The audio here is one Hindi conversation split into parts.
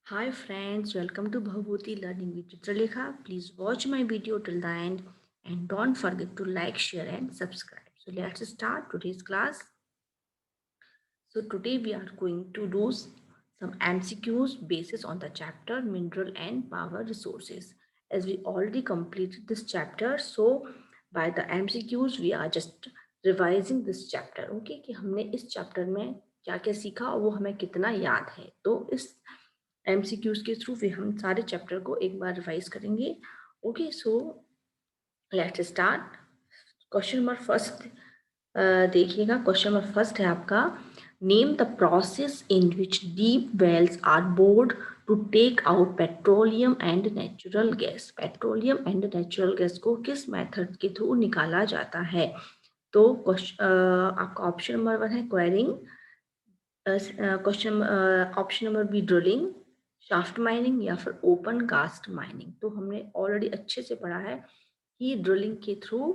Hi friends, welcome to Bhavoti Learning with Chitralekha. Please watch my video till the end and don't forget to like, share and subscribe. So let's start today's class. So today we are going to do some MCQs basis on the chapter Mineral and Power Resources. As we already completed this chapter, so by the MCQs we are just revising this chapter. Okay, कि हमने इस chapter में क्या क्या सीखा और वो हमें कितना याद है. तो इस MCQs के थ्रू भी हम सारे चैप्टर को एक बार रिवाइज करेंगे. Okay, so let's start. Question number first देखिएगा. क्वेश्चन नंबर फर्स्ट है आपका, name the process in which deep wells are bored to take out petroleum and natural gas. Petroleum and natural gas को किस मेथड के थ्रू निकाला जाता है? तो आपका ऑप्शन नंबर 1 है quarrying, question option number B drilling, shaft mining या फिर ओपन कास्ट माइनिंग. तो हमने ऑलरेडी अच्छे से पढ़ा है कि ड्रिलिंग के through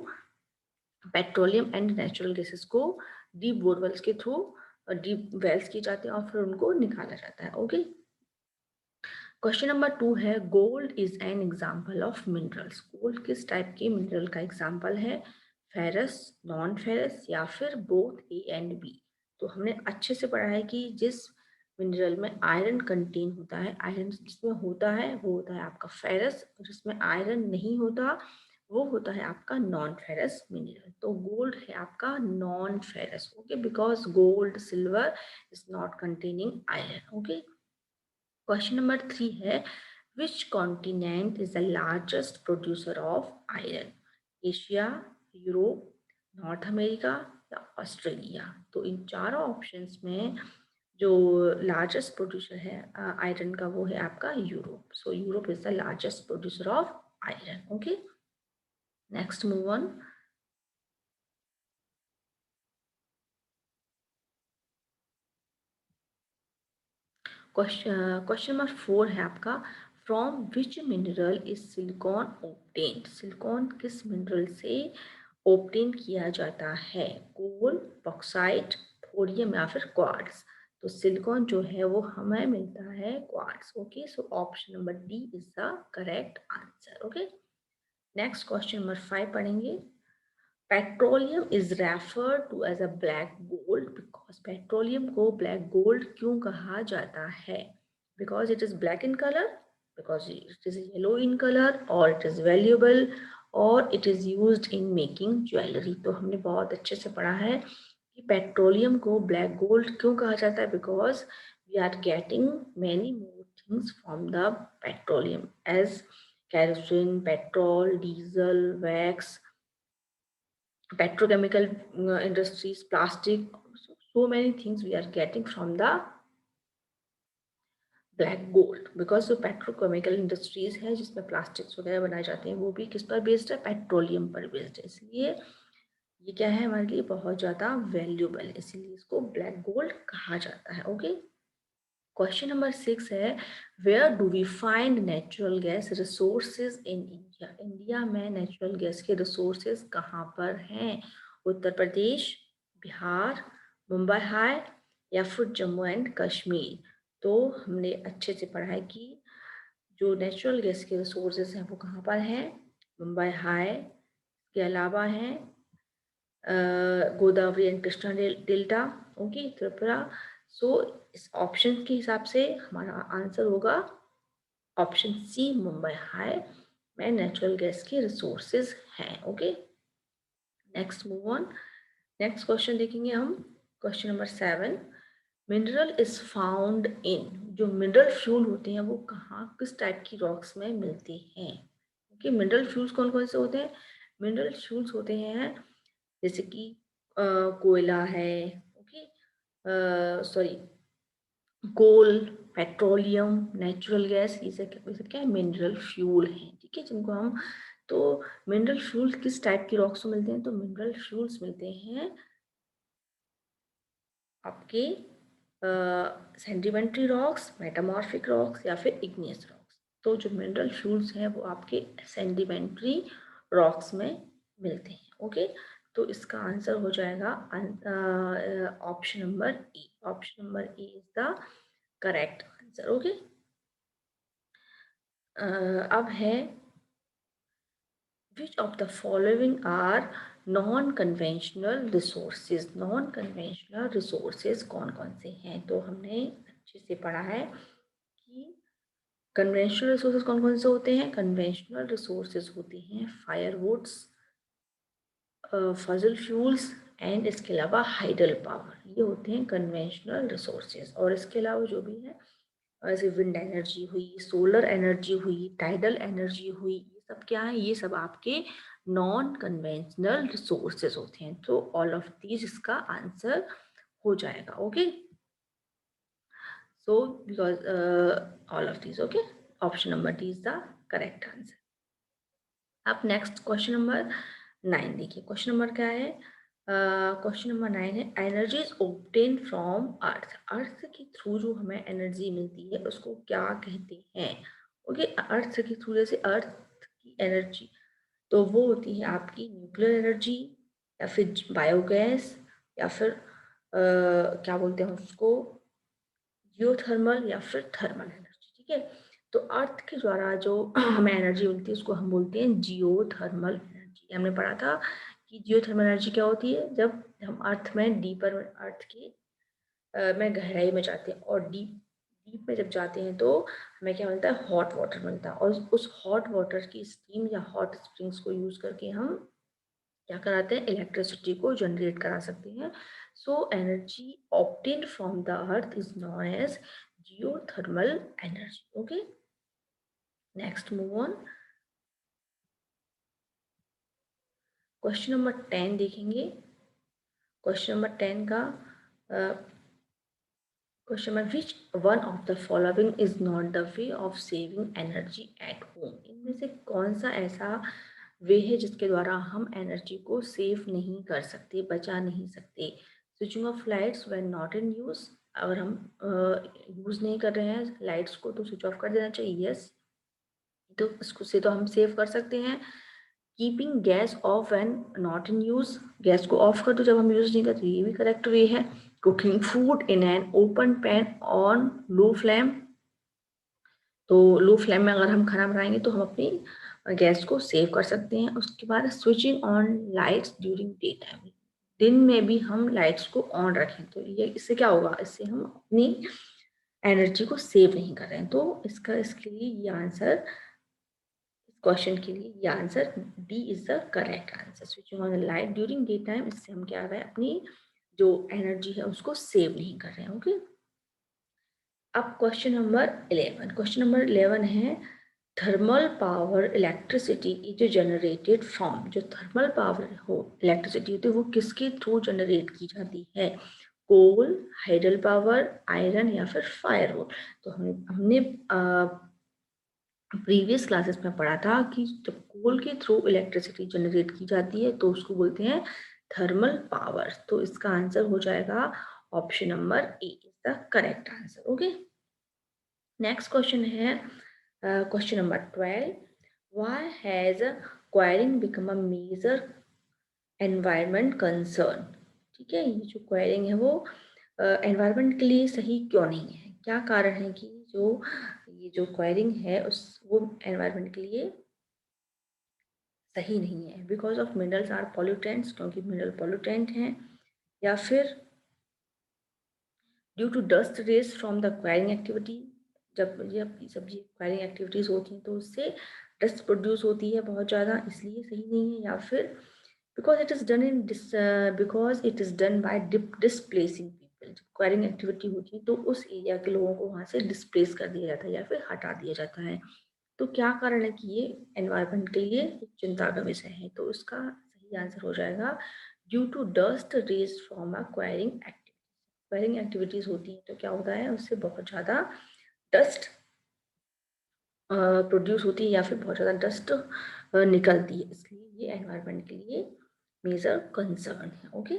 petroleum and natural gases को डीप बोरवेल्स के थ्रू डीप वेल्स किए जाते हैं और फिर उनको निकाला जाता है. ओके, क्वेश्चन नंबर 2 है, gold is an example of minerals. Gold किस टाइप के मिनरल का एग्जाम्पल है? फेरस, नॉन फेरस या फिर बोथ ए एंड बी. तो हमने अच्छे से पढ़ा है कि जिस मिनरल में आयरन कंटेन होता है, आयरन जिसमें होता है वो होता है आपका फेरस, जिसमें आयरन नहीं होता वो होता है आपका नॉन फेरस मिनरल. तो गोल्ड है आपका non ferrous. Okay, because gold silver is not containing iron. Okay, question number 3 है, which continent is the largest producer of iron? Asia, Europe, north America या ऑस्ट्रेलिया. तो इन चारों ऑप्शंस में जो लार्जेस्ट प्रोड्यूसर है आयरन का वो है आपका Europe. So Europe is the largest producer of iron. Okay, next move on. Question number 4 है आपका, from which mineral is silicon obtained? Silicon किस मिनरल से ऑब्टेन किया जाता है? कोल, बॉक्साइट, थोरियम या फिर क्वार्ट्ज. तो सिलिकॉन जो है वो हमें मिलता है quartz. Okay, so option number D is the correct answer. Okay, next question number 5 पढ़ेंगे. Petroleum is referred to as a black gold because. Petroleum को ब्लैक गोल्ड क्यों कहा जाता है? Because it is black in colour, because it is yellow in colour, और इट इज वैल्यूएबल, और it is used in making jewellery. तो हमने बहुत अच्छे से पढ़ा है कि पेट्रोलियम को ब्लैक गोल्ड क्यों कहा जाता है, because we are getting many more things from the petroleum as kerosene, petrol, diesel, wax, petrochemical industries, plastic, so many things we are getting from the black gold. Because जो पेट्रोकेमिकल इंडस्ट्रीज है जिसमें प्लास्टिक्स वगैरह बनाए जाते हैं वो भी किस पर बेस्ड है? पेट्रोलियम पर बेस्ड है. इसलिए ये क्या है हमारे लिए बहुत ज़्यादा वैल्यूबल है, इसीलिए इसको ब्लैक गोल्ड कहा जाता है. ओके, क्वेश्चन नंबर 6 है, where do we find natural gas resources in India? India में नेचुरल गैस के रिसोर्सेज कहाँ पर हैं? उत्तर प्रदेश, बिहार, मुंबई हाई या फिर जम्मू एंड कश्मीर. तो हमने अच्छे से पढ़ा है कि जो नेचुरल गैस के रिसोर्सेज हैं वो कहाँ पर हैं? मुंबई हाई के अलावा हैं Godavari and Krishna delta. Okay, Tripura. So इस ऑप्शन के हिसाब से हमारा आंसर होगा ऑप्शन सी, मुंबई हाई में नेचुरल गैस के रिसोर्सेज हैं. Okay, next move on. Next question देखेंगे हम. Question number 7, mineral is found in. जो मिनरल फ्यूल होते हैं वो कहाँ किस टाइप की रॉक्स में मिलते हैं? ओके, मिनरल फ्यूल्स कौन कौन से होते हैं? मिनरल फ्यूल्स होते हैं जैसे कि कोयला है, ओके, सॉरी, कोल, पेट्रोलियम, नेचुरल गैस, ये सब क्या है? मिनरल फ्यूल है. ठीक है, जिनको हम, तो मिनरल फ्यूल किस टाइप की रॉक्स में मिलते हैं? तो मिनरल फ्यूल्स मिलते हैं आपके सेडिमेंट्री रॉक्स, मेटामॉर्फिक रॉक्स या फिर इग्नियस रॉक्स. तो जो मिनरल फ्यूल्स हैं वो आपके सेडिमेंट्री रॉक्स में मिलते हैं. ओके, तो इसका आंसर हो जाएगा option number A. Option number A is the correct answer. Okay, अब है which of the following are non conventional resources. Non conventional resources कौन कौन से हैं? तो हमने अच्छे से पढ़ा है कि कन्वेंशनल रिसोर्सेज कौन कौन से होते हैं। कन्वेंशनल रिसोर्सेज होते हैं फायरवुड्स, फजल फ्यूल्स एंड इसके अलावा हाइडल पावर, ये होते हैं कन्वेंशनल रिसोर्सेज। और इसके अलावा जो भी है जैसे विंड एनर्जी हुई, सोलर एनर्जी हुई, टाइडल एनर्जी हुई, ये सब क्या है? ये सब आपके नॉन कन्वेंशनल रिसोर्सेज होते हैं। तो ऑल ऑफ दीज इसका आंसर हो जाएगा। Okay, so because all of these, okay, option number D is the correct answer. अब नेक्स्ट क्वेश्चन नंबर 9 देखिए। क्वेश्चन नंबर क्या है? क्वेश्चन नंबर 9 है एनर्जी इज ऑब्टेन फ्रॉम अर्थ। अर्थ के थ्रू जो हमें एनर्जी मिलती है उसको क्या कहते हैं? ओके, अर्थ के थ्रू, जैसे अर्थ की एनर्जी तो वो होती है आपकी न्यूक्लियर एनर्जी, या फिर बायोगैस, या फिर क्या बोलते हैं उसको, जियोथर्मल, या फिर थर्मल एनर्जी। ठीक है, तो अर्थ के द्वारा जो हमें एनर्जी मिलती है उसको हम बोलते हैं जियोथर्मल एनर्जी। हमने पढ़ा था कि जियोथर्मल एनर्जी क्या होती है? जब हम अर्थ में डीपर, अर्थ के में गहराई में जाते हैं और डीप डीप में जब जाते हैं तो हमें क्या मिलता है? हॉट वाटर मिलता है। और उस हॉट वाटर की स्टीम या हॉट स्प्रिंग्स को यूज करके हम क्या कराते हैं? इलेक्ट्रिसिटी को जनरेट करा सकते हैं। So energy obtained from the earth is known as geothermal energy. Okay, next move on. Question number 10 देखेंगे। क्वेश्चन नंबर 10 का question number which one of the following is not the way of saving energy at home. इनमें से कौन सा ऐसा वे है जिसके द्वारा हम एनर्जी को सेव नहीं कर सकते, बचा नहीं सकते? Switching off lights when not in use. अगर हम यूज नहीं कर रहे हैं लाइट्स को तो स्विच ऑफ कर देना चाहिए, यस, तो इसको से तो हम सेव कर सकते हैं। Keeping gas off when not in use, gas को ऑफ कर दो जब हम यूज नहीं करते, ये भी करेक्ट वे है। Cooking food in an open pan on low flame, तो लो फ्लेम में अगर हम खाना बनाएंगे तो हम अपनी गैस को सेव कर सकते हैं। उसके बाद switching on lights during day time, दिन में भी हम लाइट्स को ऑन रखें तो ये इससे क्या होगा? इससे हम अपनी एनर्जी को सेव नहीं कर रहे हैं। तो इसका इसके लिए ये आंसर, क्वेश्चन के लिए ये answer D is the correct answer. Switching on the light during day time, इससे हम क्या कर रहे हैं? अपनी जो एनर्जी है उसको सेव नहीं कर रहे हैं। ओके, अब क्वेश्चन नंबर 11। क्वेश्चन नंबर 11 है थर्मल पावर इलेक्ट्रिसिटी इज जो जनरेटेड फ्रॉम। जो थर्मल पावर हो इलेक्ट्रिसिटी होती है वो किसके थ्रू जनरेट की जाती है? कोल, हाइडल पावर, आयरन, या फिर फायरवुड। तो हमने प्रीवियस क्लासेस में पढ़ा था कि जब कोल के थ्रू इलेक्ट्रिसिटी जनरेट की जाती है तो उसको बोलते हैं थर्मल पावर। तो इसका आंसर हो जाएगा option number A is the correct answer. Okay, next question है question number 12। Why has quarrying become a major environment concern. ठीक है, ये जो क्वायरिंग है वो एनवायरमेंट के लिए सही क्यों नहीं है? क्या कारण है कि ये जो क्वायरिंग है उस वो एनवायरमेंट के लिए सही नहीं है? Because of minerals are pollutants, क्योंकि मिनरल पॉल्यूटेंट हैं, या फिर due to dust raise from the quarrying activity. जब ये क्वायरिंग एक्टिविटीज़ होती हैं तो उससे डस्ट प्रोड्यूस होती है बहुत ज़्यादा, इसलिए सही नहीं है। या फिर because it is done by displacing people. जब क्वायरिंग एक्टिविटी होती है तो उस एरिया के लोगों को वहाँ से डिस्प्लेस कर दिया जाता है या फिर हटा दिया जाता है। तो क्या कारण है कि ये एनवायरनमेंट के लिए चिंता का विषय है? तो इसका सही आंसर हो जाएगा due to dust raise from a quarrying activity. Quarrying activities होती हैं तो क्या होता है? उससे बहुत ज़्यादा डस्ट प्रोड्यूस होती है या फिर बहुत ज़्यादा डस्ट निकलती है, इसलिए ये एनवायरनमेंट के लिए मेजर कंसर्न है। Okay,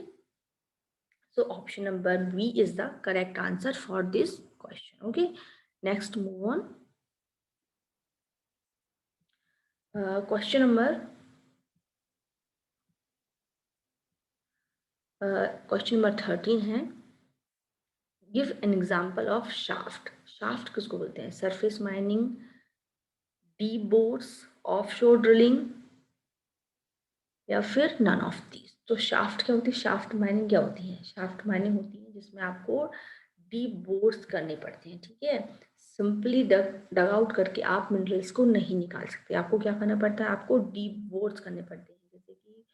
so option number B is the correct answer for this question. Okay, next move on. Question number question number 13 है give an example of shaft. Shaft किसको बोलते हैं? Surface mining, deep bores, offshore drilling, या फिर नन ऑफ दीज। तो शाफ्ट क्या होती है, शाफ्ट माइनिंग क्या होती है, शाफ्ट माइनिंग होती है जिसमें आपको डीप बोर्स करने पड़ते हैं, ठीक है। सिंपली डग आउट करके आप मिनरल्स को नहीं निकाल सकते, आपको क्या करना पड़ता है, आपको डीप बोर्स करने पड़ते हैं। जैसे कि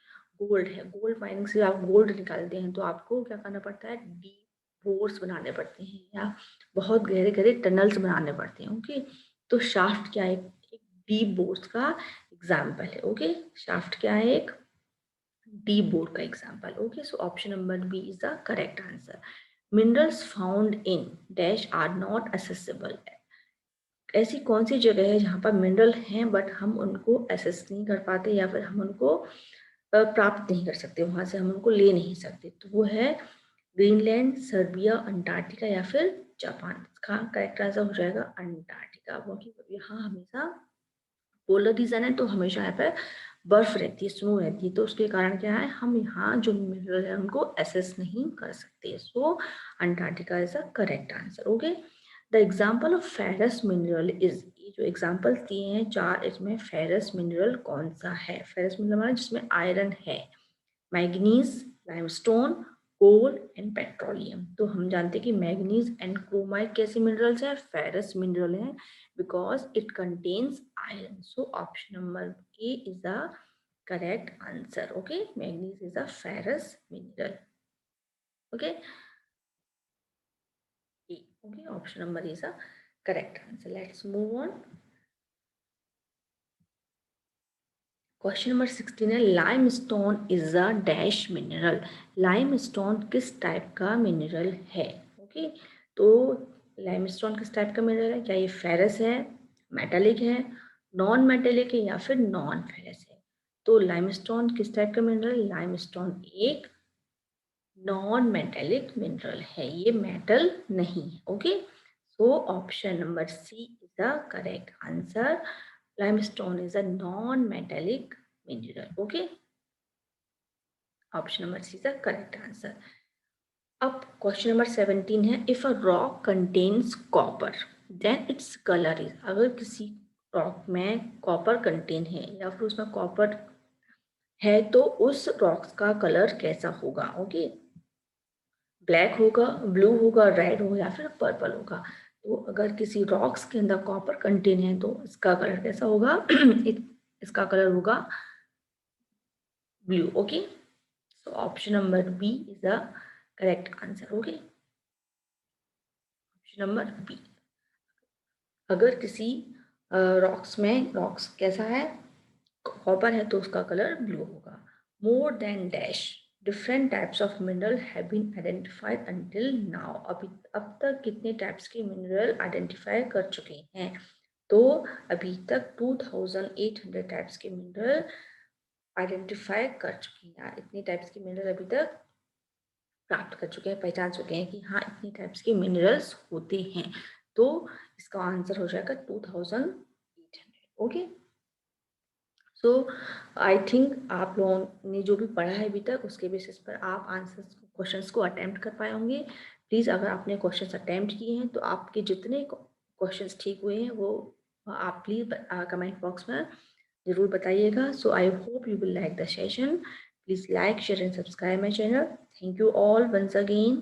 गोल्ड है, गोल्ड माइनिंग से आप गोल्ड निकालते हैं तो आपको क्या करना पड़ता है, डीप बोर्स बनाने पड़ते हैं या बहुत गहरे गहरे टनल्स बनाने पड़ते हैं, ओके। तो शाफ्ट क्या है, एक डीप बोर्स का एग्जाम्पल है, ओके। शाफ्ट क्या है, एक डीप बोर का example, okay. So option number B is the correct answer. Minerals found in dash are not accessible. ऐसी कौन सी जगह है जहाँ पर मिनरल हैं बट हम उनको एसेस नहीं कर पाते या फिर हम उनको प्राप्त नहीं कर सकते, वहां से हम उनको ले नहीं सकते, तो वो है ग्रीनलैंड, सर्बिया, अंटार्कटिका या फिर जापान। इसका करेक्ट आंसर हो जाएगा अंटार्कटिका, क्योंकि यहाँ हमेशा पोलर रीजन है तो हमेशा यहाँ पे बर्फ रहती है, स्नो रहती है, तो उसके कारण क्या है, हम यहाँ जो मिनरल है उनको एसेस नहीं कर सकते। So Antarctica is a correct answer, okay. The example of ferrous mineral is, ये जो एग्जाम्पल दिए हैं चार, इसमें फेरस मिनरल कौन सा है, फेरस मिनरल मतलब जिसमें आयरन है, manganese, limestone, coal and petroleum. तो हम जानते हैं कि मैग्नीज एंड क्रोमाइट कैसे मिनरल्स हैं, फेरस मिनरल हैं, because it contains iron. So option number A is the correct answer, okay. Manganese is a ferrous mineral, okay. Okay, option number is a correct answer. Let's move on. Question number 16 है, limestone is a dash mineral. Limestone किस टाइप का मिनरल है, ओके। तो लाइम स्टोन किस टाइप का मिनरल है, क्या ये फेरस है, मेटेलिक है, नॉन मेटेलिक है या फिर नॉन फेरस है। तो लाइम स्टोन किस टाइप का मिनरल, लाइम स्टोन एक नॉन मेटेलिक मिनरल है, ये मेटल नहीं है, okay. So option number C is the correct answer. Limestone is a non-metallic mineral. Okay. Option number C is the correct answer. अब क्वेश्चन नंबर 17 है, if a rock contains copper then its colour is. अगर किसी रॉक में कॉपर कंटेन है या फिर उसमें कॉपर है तो उस रॉक्स का कलर कैसा होगा, ओके। ब्लैक होगा, ब्लू होगा, रेड होगा या फिर पर्पल होगा। तो अगर किसी रॉक्स के अंदर कॉपर कंटेन है तो इसका कलर कैसा होगा इसका कलर होगा blue, okay. So option number B is the correct answer, okay. Option number B, अगर किसी रॉक्स में, रॉक्स कैसा है, कॉपर है तो उसका कलर ब्लू होगा। More than dash different types of mineral have been identified until now. अभी अब तक कितने टाइप्स के मिनरल आइडेंटिफाई कर चुके हैं, तो अभी तक 2800 टाइप्स के मिनरल आइडेंटिफाई कर चुके हैं, इतने टाइप्स के मिनरल अभी तक प्राप्त कर चुके हैं, पहचान चुके हैं कि हाँ इतने टाइप्स के मिनरल्स होते हैं। तो इसका आंसर हो जाएगा 2800, ओके। सो आई थिंक आप लोगों ने जो भी पढ़ा है अभी तक उसके बेसिस पर आप आंसर्स क्वेश्चंस को अटेम्प्ट कर पाए होंगे। प्लीज़ अगर आपने क्वेश्चंस अटेम्प्ट किए हैं तो आपके जितने क्वेश्चंस ठीक हुए हैं वो आप प्लीज़ कमेंट बॉक्स में ज़रूर बताइएगा। So I hope you will like the session. Please like, share and subscribe my channel. Thank you all once again.